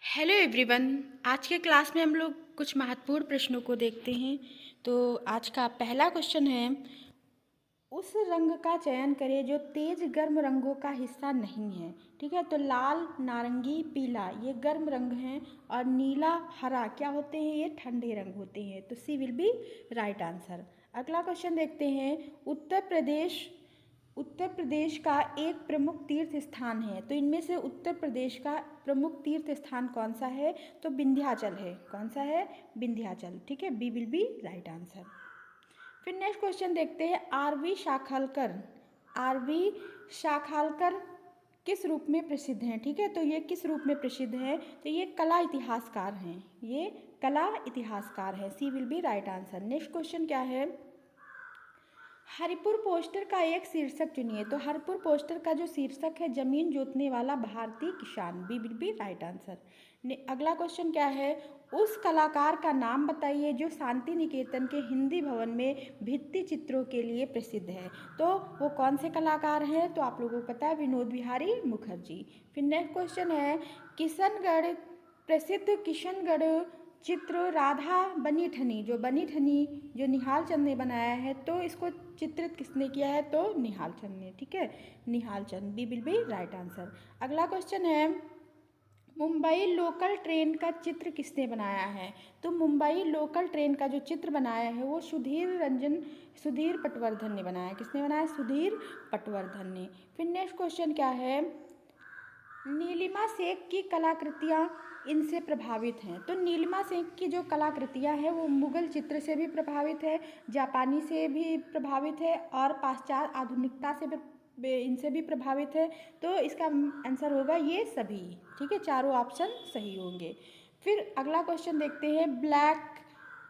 Hello everyone. आज के class में हम लोग कुछ महत्वपूर्ण प्रश्नों को देखते हैं। तो आज का पहला क्वेश्चन है, उस रंग का चयन करें जो तेज गर्म रंगों का हिस्सा नहीं है। ठीक है, तो लाल, नारंगी, पीला ये गर्म रंग हैं और नीला, हरा क्या होते हैं, ये ठंडे रंग होते हैं। तो सी विल बी राइट आंसर। अगला क्वेश्चन देखते हैं, उत्तर प्रदेश का एक प्रमुख तीर्थ स्थान है। तो इनमें से उत्तर प्रदेश का प्रमुख तीर्थ स्थान कौन सा है? तो विंध्याचल है। कौन सा है? विंध्याचल। ठीक है, B will be right answer. फिर नेक्स्ट क्वेश्चन देखते हैं, आरवी शाखालकर किस रूप में प्रसिद्ध हैं? ठीक है, तो ये किस रूप में प्रसिद्ध है? तो ये कला इतिहासकार हैं। ये कला इतिहासकार है। C will be right answer. Next question क्या है, हरिपुर पोस्टर का एक शीर्षक चुनिए। तो हरिपुर पोस्टर का जो शीर्षक है, जमीन जोतने वाला भारतीय किसान। B will be right answer. अगला क्वेश्चन क्या है, उस कलाकार का नाम बताइए जो शांति निकेतन के हिंदी भवन में भित्ति चित्रों के लिए प्रसिद्ध है। तो वो कौन से कलाकार हैं? तो आप लोगों को पता है, विनोद बिहारी मुखर्जी। फिर नेक्स्ट क्वेश्चन है, किशनगढ़ चित्र राधा बनी ठनी, जो निहाल चंद ने बनाया है, तो इसको चित्रित किसने किया है? तो निहाल चंद ने। ठीक है, Nihal Chand. B will be right answer. अगला क्वेश्चन है, मुंबई लोकल ट्रेन का चित्र किसने बनाया है? तो मुंबई लोकल ट्रेन का जो चित्र बनाया है वो सुधीर पटवर्धन ने बनाया है। किसने बनाया? सुधीर पटवर्धन ने। फिर नेक्स्ट क्वेश्चन क्या है, नीलिमा शेख की कलाकृतियाँ इनसे प्रभावित हैं। तो नीलिमा शेख की जो कलाकृतियाँ हैं वो मुगल चित्र से भी प्रभावित है, जापानी से भी प्रभावित है और पाश्चात्य आधुनिकता से भी इनसे भी प्रभावित है। तो इसका आंसर होगा ये सभी। ठीक है, चारों ऑप्शन सही होंगे। फिर अगला क्वेश्चन देखते हैं, black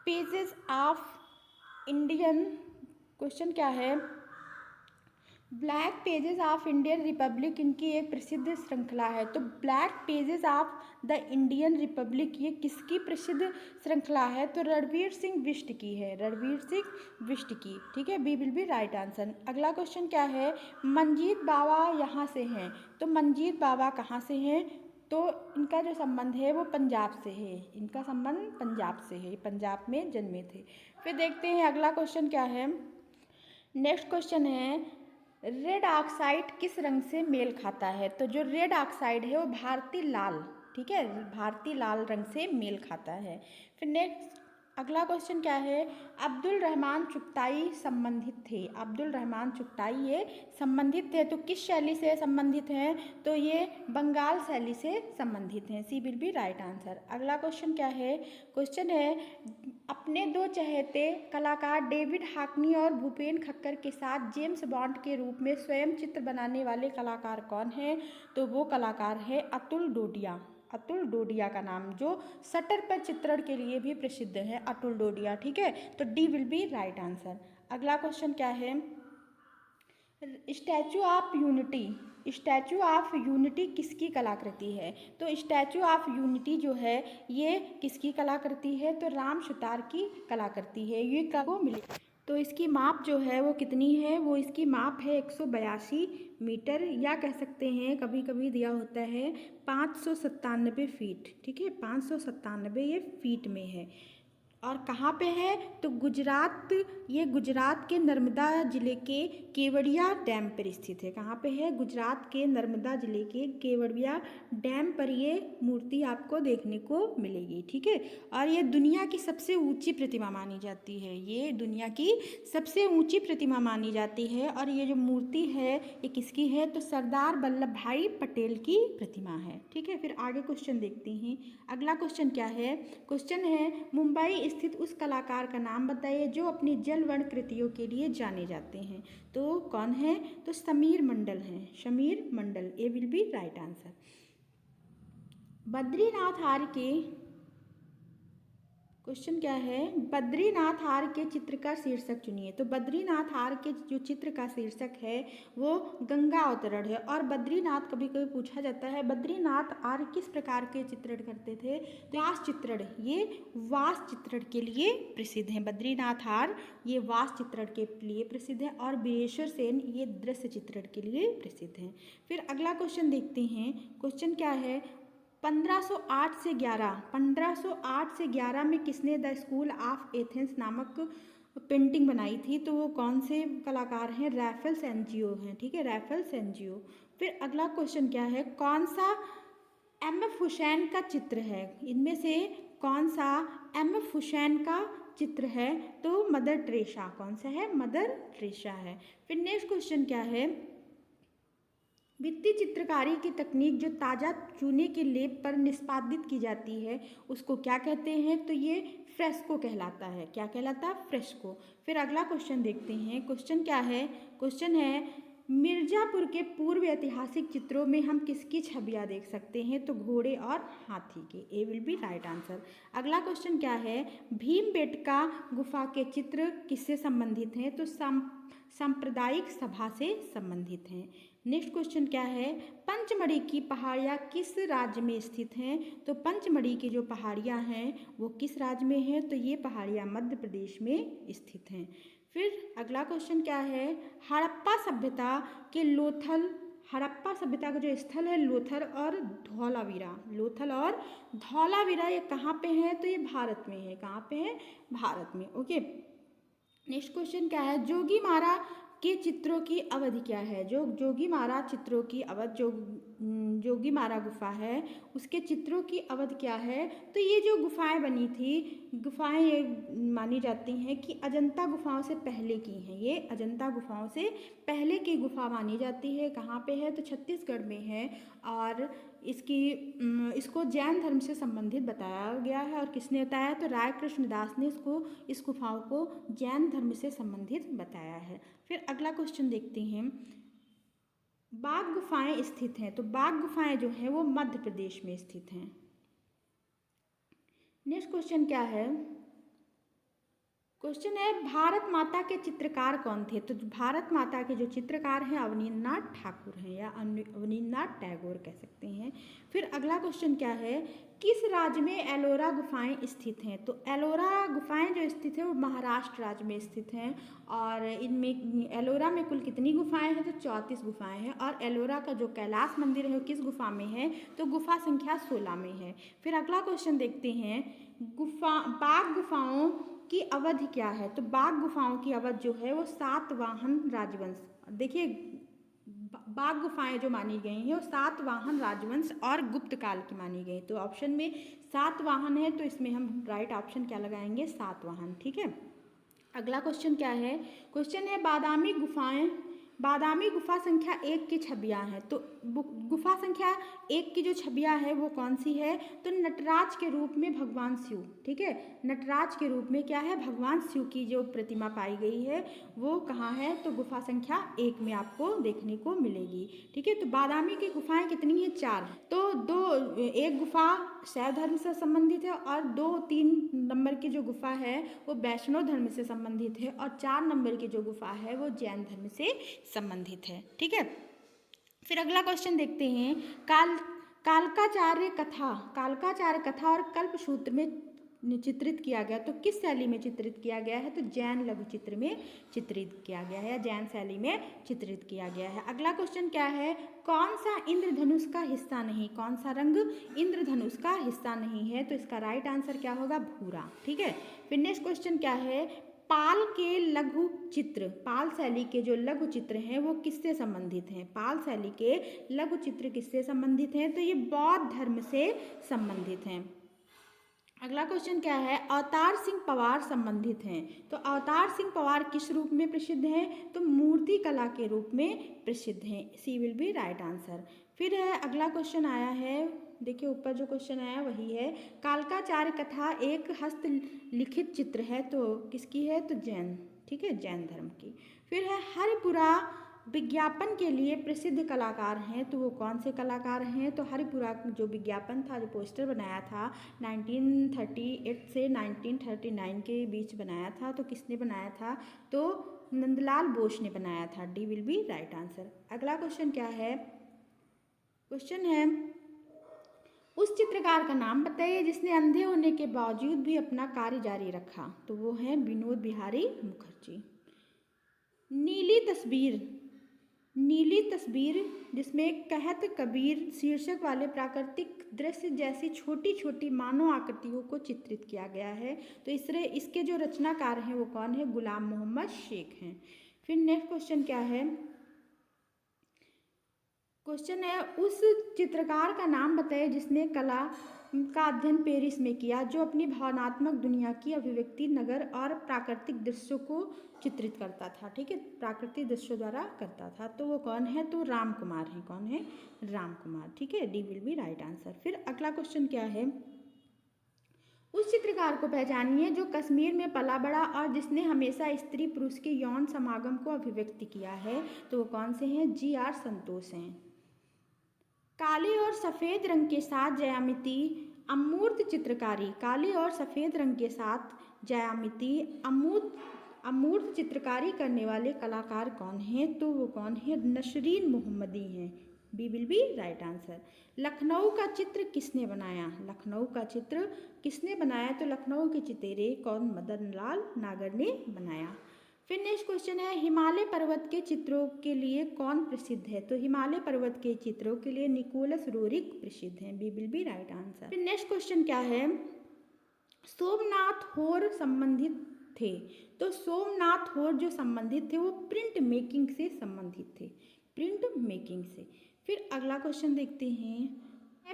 pages of Indian, question क्या है, black pages of Indian Republic इनकी एक प्रसिद्ध श्रृंखला है। तो black pages of the Indian Republic ये किसकी प्रसिद्ध श्रृंखला है? तो रणवीर सिंह बिष्ट की है। रणवीर सिंह बिष्ट की। ठीक है, B will be right answer. अगला क्वेश्चन क्या है, मंजीत बावा यहाँ से हैं। तो मंजीत बावा कहाँ से हैं? तो इनका जो संबंध है वो पंजाब से है। इनका संबंध पंजाब से है, पंजाब में जन्मे थे। फिर देखते हैं अगला क्वेश्चन क्या है। नेक्स्ट क्वेश्चन है, रेड ऑक्साइड किस रंग से मेल खाता है? तो जो रेड ऑक्साइड है वो भारतीय लाल, ठीक है, भारतीय लाल रंग से मेल खाता है। फिर नेक्स्ट अगला क्वेश्चन क्या है, अब्दुल रहमान चुगताई संबंधित थे। अब्दुल रहमान चुगताई ये संबंधित थे। तो किस शैली से संबंधित हैं? तो ये बंगाल शैली से संबंधित हैं। सी विल बी राइट आंसर। अगला क्वेश्चन क्या है, क्वेश्चन है, अपने दो चहेते कलाकार डेविड हाकनी और भूपेन खक्कर के साथ जेम्स बॉन्ड के रूप में स्वयं चित्र बनाने वाले कलाकार कौन हैं? तो वो कलाकार है अतुल डोडिया। अतुल डोडिया का नाम, जो शटर पर चित्रण के लिए भी प्रसिद्ध है, अतुल डोडिया। ठीक है, तो D will be right answer. अगला क्वेश्चन क्या है, स्टैचू ऑफ यूनिटी किसकी कलाकृति है? तो स्टैचू ऑफ यूनिटी जो है ये किसकी कलाकृति है? तो राम सुतार की कलाकृति है। ये कब मिली? तो इसकी माप जो है वो कितनी है? वो इसकी माप है 182 मीटर, या कह सकते हैं कभी कभी दिया होता है 597 फीट। ठीक है, 597 ये फीट में है। और कहाँ पे है? तो गुजरात, ये गुजरात के नर्मदा जिले के केवड़िया डैम पर स्थित है। कहाँ पे है? गुजरात के नर्मदा जिले के केवड़िया डैम पर ये मूर्ति आपको देखने को मिलेगी। ठीक है, और ये दुनिया की सबसे ऊंची प्रतिमा मानी जाती है। ये दुनिया की सबसे ऊंची प्रतिमा मानी जाती है। और ये जो मूर्ति है ये किसकी है? तो सरदार वल्लभ भाई पटेल की प्रतिमा है। ठीक है, फिर आगे क्वेश्चन देखते हैं। अगला क्वेश्चन क्या है, क्वेश्चन है, मुंबई स्थित उस कलाकार का नाम बताइए जो अपनी जल वर्ण कृतियों के लिए जाने जाते हैं। तो कौन है? तो समीर मंडल हैं। Sameer Mandal, A will be right answer. Badrinath Arya के, क्वेश्चन क्या है, बद्रीनाथ आर्य के चित्र का शीर्षक चुनिए। तो बद्रीनाथ आर्य के जो चित्र का शीर्षक है वो गंगा अवतरण है। और बद्रीनाथ, कभी कभी पूछा जाता है बद्रीनाथ आर्य किस प्रकार के चित्रण करते थे? तो वास चित्रण, ये वास चित्रण के लिए प्रसिद्ध हैं। बद्रीनाथ आर्य ये वास चित्रण के लिए प्रसिद्ध है। और बीरेश्वर सेन ये दृश्य चित्रण के लिए प्रसिद्ध हैं। फिर अगला क्वेश्चन देखते हैं। क्वेश्चन क्या है, 1508 से 11 में किसने द स्कूल ऑफ एथेंस नामक पेंटिंग बनाई थी? तो वो कौन से कलाकार हैं? रैफेल सेंजियो हैं, ठीक है, रैफेल सेंजियो। फिर अगला क्वेश्चन क्या है? कौन सा एम.एफ. हुसैन का चित्र है? इनमें से कौन सा एम.एफ. हुसैन का चित्र है? तो मदर टेरेसा। कौन सा है? मदर टेरेसा है। फिर नेक्स्ट क्वेश्चन क्या है? भित्ति चित्रकारी की तकनीक जो ताज़ा चूने के लेप पर निष्पादित की जाती है उसको क्या कहते हैं? तो ये फ्रेस्को कहलाता है। क्या कहलाता है? फ्रेस्को। फिर अगला क्वेश्चन देखते हैं। क्वेश्चन क्या है? क्वेश्चन है मिर्ज़ापुर के पूर्व ऐतिहासिक चित्रों में हम किसकी छवियां देख सकते हैं? तो घोड़े और हाथी के। ए विल बी राइट आंसर। अगला क्वेश्चन क्या है? भीमबेटका गुफा के चित्र किससे संबंधित हैं? तो सांप्रदायिक सभा से संबंधित हैं। नेक्स्ट क्वेश्चन क्या है? पंचमढ़ी की पहाड़ियाँ किस राज्य में स्थित हैं? तो पंचमढ़ी की जो पहाड़ियाँ हैं वो किस राज्य में हैं? तो ये पहाड़ियाँ मध्य प्रदेश में स्थित हैं। फिर अगला क्वेश्चन क्या है? हड़प्पा सभ्यता के लोथल, हड़प्पा सभ्यता का जो स्थल है लोथल और धौलावीरा, लोथल और धौलावीरा ये कहाँ पे है? तो ये भारत में है। कहाँ पे है? भारत में। ओके। नेक्स्ट क्वेश्चन क्या है? जोगीमारा के चित्रों की अवधि क्या है? जो जोगीमारा चित्रों की अवधि, जोगीमारा गुफा है उसके चित्रों की अवधि क्या है? तो ये जो गुफाएं बनी थी, गुफाएं ये मानी जाती हैं कि अजंता गुफाओं से पहले की हैं। ये अजंता गुफाओं से पहले की गुफा मानी जाती है। कहाँ पे है? तो छत्तीसगढ़ में है। और इसको जैन धर्म से संबंधित बताया गया है। और किसने बताया? तो राय कृष्णदास ने इस गुफाओं को जैन धर्म से संबंधित बताया है। फिर अगला क्वेश्चन देखते हैं। बाघ गुफाएं स्थित हैं, तो बाघ गुफाएं जो हैं वो मध्य प्रदेश में स्थित हैं। नेक्स्ट क्वेश्चन क्या है? क्वेश्चन है भारत माता के चित्रकार कौन थे? तो भारत माता के जो चित्रकार हैं अवनींद्रनाथ ठाकुर हैं या अवनींद्रनाथ टैगोर कह सकते हैं। फिर अगला क्वेश्चन क्या है? किस राज्य में एलोरा गुफाएं स्थित हैं? तो एलोरा गुफाएं जो स्थित है वो महाराष्ट्र राज्य में स्थित हैं। और इनमें एलोरा में कुल कितनी गुफाएं हैं? तो 34 गुफाएं हैं। और एलोरा का जो कैलाश मंदिर है वो किस गुफा में है? तो गुफा संख्या 16 में है। फिर अगला क्वेश्चन देखते हैं। बाघ गुफाओं की अवधि क्या है? तो बाघ गुफाओं की अवधि जो है वो सातवाहन राजवंश, देखिए बाघ गुफाएं जो मानी गई हैं वो सातवाहन राजवंश और गुप्त काल की मानी गई। तो ऑप्शन में सातवाहन है तो इसमें हम राइट ऑप्शन क्या लगाएंगे? सातवाहन। ठीक है। अगला क्वेश्चन क्या है? क्वेश्चन है बादामी गुफा संख्या 1 की छवियां हैं। तो गुफा संख्या 1 की जो छवियां है वो कौन सी है? तो नटराज के रूप में भगवान शिव, ठीक है, नटराज के रूप में क्या है? भगवान शिव की जो प्रतिमा पाई गई है वो कहाँ है? तो गुफा संख्या 1 में आपको देखने को मिलेगी। ठीक है। तो बादामी की गुफाएं कितनी है? 4। तो एक गुफा शैव धर्म से संबंधित है और 2-3 नंबर की जो गुफा है वो वैष्णव धर्म से संबंधित है और 4 नंबर की जो गुफा है वो जैन धर्म से संबंधित है। ठीक है। फिर अगला क्वेश्चन देखते हैं। कालकाचार्य कथा और कल्पसूत्र में चित्रित किया गया तो किस शैली में चित्रित किया गया है? तो जैन लघु चित्र में चित्रित किया गया है या जैन शैली में चित्रित किया गया है। अगला क्वेश्चन क्या है? कौन सा इंद्रधनुष का हिस्सा नहीं? कौन सा रंग इंद्रधनुष का हिस्सा नहीं है? तो इसका राइट आंसर क्या होगा? भूरा। ठीक है। फिर नेक्स्ट क्वेश्चन क्या है? पाल के लघु चित्र, पाल शैली के जो लघु चित्र हैं वो किससे संबंधित हैं? पाल शैली के लघु चित्र किससे संबंधित हैं? तो ये बौद्ध धर्म से संबंधित हैं। अगला क्वेश्चन क्या है? अवतार सिंह पवार संबंधित हैं। तो अवतार सिंह पवार किस रूप में प्रसिद्ध हैं? तो मूर्ति कला के रूप में प्रसिद्ध हैं। सी विल बी राइट आंसर। फिर है अगला क्वेश्चन आया है, देखिए ऊपर जो क्वेश्चन आया वही है। कालकाचार्य कथा एक हस्तलिखित चित्र है तो किसकी है? तो जैन, ठीक है, जैन धर्म की। फिर है हरिपुरा विज्ञापन के लिए प्रसिद्ध कलाकार हैं तो वो कौन से कलाकार हैं? तो हरिपुरा जो विज्ञापन था, जो पोस्टर बनाया था 1938 से 1939 के बीच बनाया था, तो किसने बनाया था? तो नंदलाल बोस ने बनाया था। D will be right answer. अगला क्वेश्चन क्या है? क्वेश्चन है उस चित्रकार का नाम बताइए जिसने अंधे होने के बावजूद भी अपना कार्य जारी रखा। तो वो है विनोद बिहारी मुखर्जी। नीली तस्वीर जिसमें कहत कबीर शीर्षक वाले प्राकृतिक दृश्य जैसी छोटी छोटी मानव आकृतियों को चित्रित किया गया है। तो इसके जो रचनाकार हैं वो कौन है? गुलाम मोहम्मद शेख हैं। फिर नेक्स्ट क्वेश्चन क्या है? क्वेश्चन है उस चित्रकार का नाम बताइए जिसने कला का अध्ययन पेरिस में किया, जो अपनी भावनात्मक दुनिया की अभिव्यक्ति नगर और प्राकृतिक दृश्यों को चित्रित करता था। ठीक है, प्राकृतिक दृश्यों द्वारा करता था। तो वो कौन है? तो राम कुमार है। कौन है? राम कुमार। ठीक है, D will be right answer. फिर अगला क्वेश्चन क्या है? उस चित्रकार को पहचानिए जो कश्मीर में पला बड़ा और जिसने हमेशा स्त्री पुरुष के यौन समागम को अभिव्यक्त किया है। तो वो कौन से हैं? GR संतोष हैं। काले और सफ़ेद रंग के साथ ज्यामिति अमूर्त चित्रकारी, काले और सफ़ेद रंग के साथ ज्यामिति अमूर्त चित्रकारी करने वाले कलाकार कौन हैं? तो वो कौन है? नसरीन मोहम्मदी हैं। B will be right answer. Lucknow का चित्र किसने बनाया? लखनऊ का चित्र किसने बनाया? तो लखनऊ के चितेरे कौन? मदन लाल नागर ने बनाया। फिर नेक्स्ट क्वेश्चन है हिमालय पर्वत के चित्रों के लिए कौन प्रसिद्ध है? तो हिमालय पर्वत के चित्रों के लिए निकोलस रोरिक प्रसिद्ध हैं। B will be right answer. फिर नेक्स्ट क्वेश्चन क्या है? सोमनाथ होर संबंधित थे। तो सोमनाथ होर जो संबंधित थे वो प्रिंट मेकिंग से संबंधित थे, प्रिंट मेकिंग से। फिर अगला क्वेश्चन देखते हैं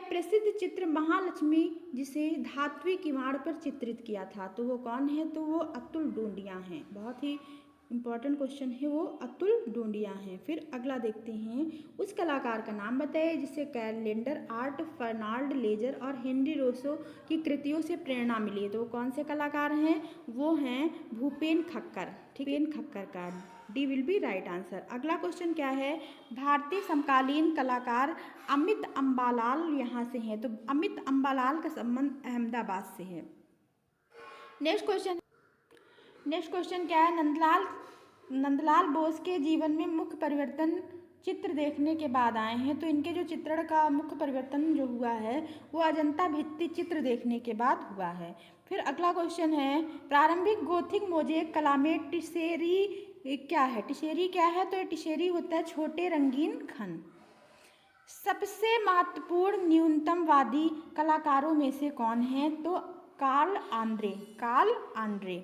प्रसिद्ध चित्र महालक्ष्मी जिसे धात्विक किवाड़ पर चित्रित किया था। तो वो कौन है? तो वो अतुल डोंडिया हैं। बहुत ही इंपॉर्टेंट क्वेश्चन है, वो अतुल डोंडिया हैं। फिर अगला देखते हैं उस कलाकार का नाम बताइए जिसे कैलेंडर आर्ट, फर्नाल्ड लेजर और हेनरी रोसो की कृतियों से प्रेरणा मिली है। तो वो कौन से कलाकार हैं? वो हैं भूपेन खक्कर। ठीक है, भूपेन खक्कर का D will be right answer. अगला क्वेश्चन क्या है? भारतीय समकालीन कलाकार अमित अम्बालाल यहाँ से हैं। तो अमित अम्बालाल का संबंध अहमदाबाद से है। नेक्स्ट क्वेश्चन क्या है? नंदलाल बोस के जीवन में मुख्य परिवर्तन चित्र देखने के बाद आए हैं। तो इनके जो चित्रण का मुख्य परिवर्तन जो हुआ है वो अजंता भित्ति चित्र देखने के बाद हुआ है। फिर अगला क्वेश्चन है प्रारंभिक गोथिक मोज़ेक कला में टिशेरी क्या है? टिशेरी क्या है? तो टिशेरी होता है छोटे रंगीन खंड। सबसे महत्वपूर्ण न्यूनतमवादी कलाकारों में से कौन है? तो Carl Andre.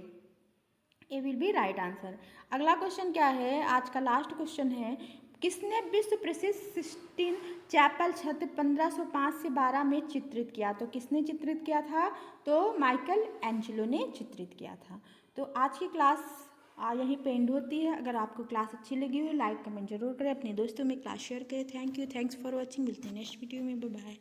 A will be right answer. अगला क्वेश्चन क्या है? आज का लास्ट क्वेश्चन है किसने विश्व प्रसिद्ध सिस्टीन चैपल छत 1505 से 12 में चित्रित किया? तो किसने चित्रित किया था? तो माइकल एंजेलो ने चित्रित किया था। तो आज की क्लास यहीं पे एंड होती है। अगर आपको क्लास अच्छी लगी हो लाइक कमेंट जरूर करें, अपने दोस्तों में क्लास शेयर करें। Thank you, thanks for watching. मिलते हैं नेक्स्ट वीडियो में। Bye bye.